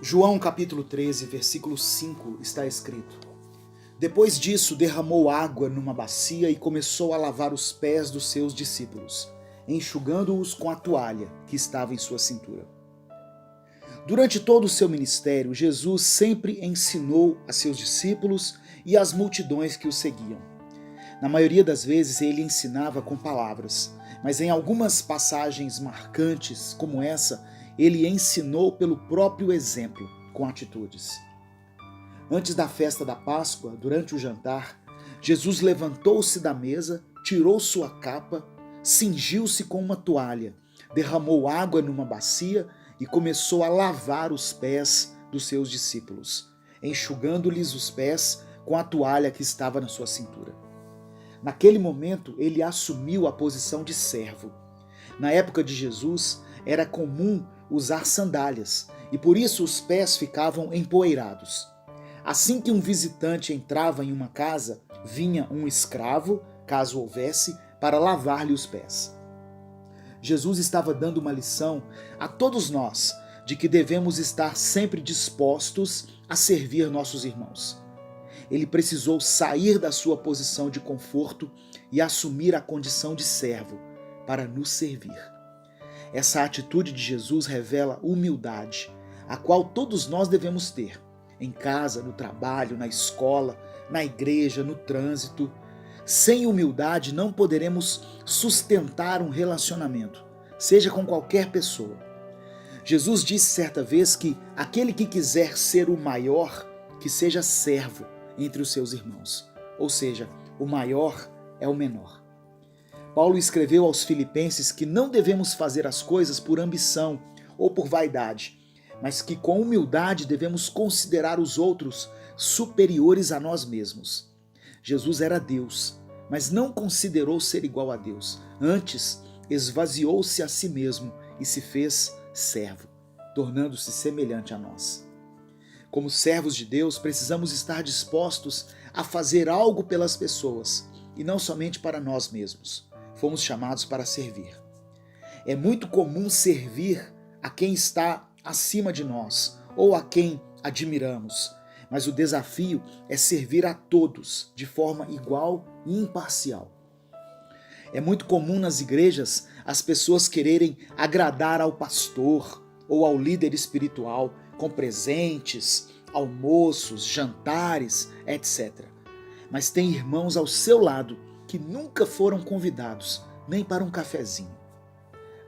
João capítulo 13, versículo 5 está escrito: Depois disso derramou água numa bacia e começou a lavar os pés dos seus discípulos, enxugando-os com a toalha que estava em sua cintura. Durante todo o seu ministério, Jesus sempre ensinou a seus discípulos e às multidões que o seguiam. Na maioria das vezes ele ensinava com palavras, mas em algumas passagens marcantes, como essa, ele ensinou pelo próprio exemplo, com atitudes. Antes da festa da Páscoa, durante o jantar, Jesus levantou-se da mesa, tirou sua capa, cingiu-se com uma toalha, derramou água numa bacia e começou a lavar os pés dos seus discípulos, enxugando-lhes os pés com a toalha que estava na sua cintura. Naquele momento, ele assumiu a posição de servo. Na época de Jesus, era comum usar sandálias e por isso os pés ficavam empoeirados. Assim que um visitante entrava em uma casa, vinha um escravo, caso houvesse, para lavar-lhe os pés. Jesus estava dando uma lição a todos nós de que devemos estar sempre dispostos a servir nossos irmãos. Ele precisou sair da sua posição de conforto e assumir a condição de servo para nos servir. Essa atitude de Jesus revela humildade, a qual todos nós devemos ter, em casa, no trabalho, na escola, na igreja, no trânsito. Sem humildade não poderemos sustentar um relacionamento, seja com qualquer pessoa. Jesus disse certa vez que aquele que quiser ser o maior, que seja servo entre os seus irmãos. Ou seja, o maior é o menor. Paulo escreveu aos Filipenses que não devemos fazer as coisas por ambição ou por vaidade, mas que com humildade devemos considerar os outros superiores a nós mesmos. Jesus era Deus, mas não considerou ser igual a Deus. Antes, esvaziou-se a si mesmo e se fez servo, tornando-se semelhante a nós. Como servos de Deus, precisamos estar dispostos a fazer algo pelas pessoas e não somente para nós mesmos. Fomos chamados para servir. É muito comum servir a quem está acima de nós ou a quem admiramos, mas o desafio é servir a todos de forma igual e imparcial. É muito comum nas igrejas as pessoas quererem agradar ao pastor ou ao líder espiritual com presentes, almoços, jantares, etc. Mas tem irmãos ao seu lado que nunca foram convidados nem para um cafezinho.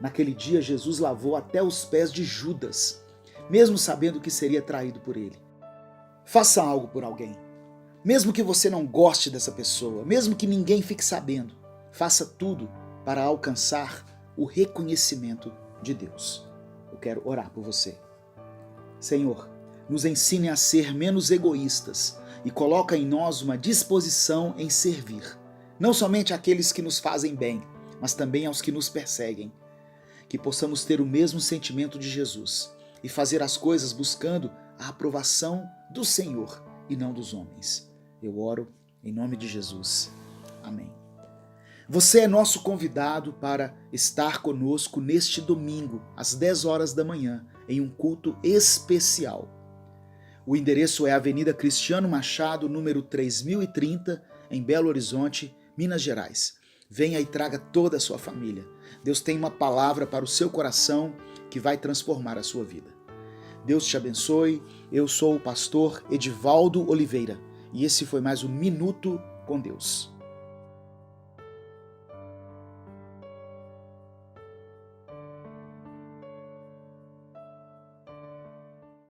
Naquele dia, Jesus lavou até os pés de Judas, mesmo sabendo que seria traído por ele. Faça algo por alguém. Mesmo que você não goste dessa pessoa, mesmo que ninguém fique sabendo, faça tudo para alcançar o reconhecimento de Deus. Eu quero orar por você. Senhor, nos ensine a ser menos egoístas e coloca em nós uma disposição em servir, não somente àqueles que nos fazem bem, mas também aos que nos perseguem. Que possamos ter o mesmo sentimento de Jesus e fazer as coisas buscando a aprovação do Senhor e não dos homens. Eu oro em nome de Jesus. Amém. Você é nosso convidado para estar conosco neste domingo, às 10 horas da manhã, em um culto especial. O endereço é Avenida Cristiano Machado, número 3030, em Belo Horizonte, Minas Gerais. Venha e traga toda a sua família. Deus tem uma palavra para o seu coração que vai transformar a sua vida. Deus te abençoe. Eu sou o pastor Edivaldo Oliveira e esse foi mais um Minuto com Deus.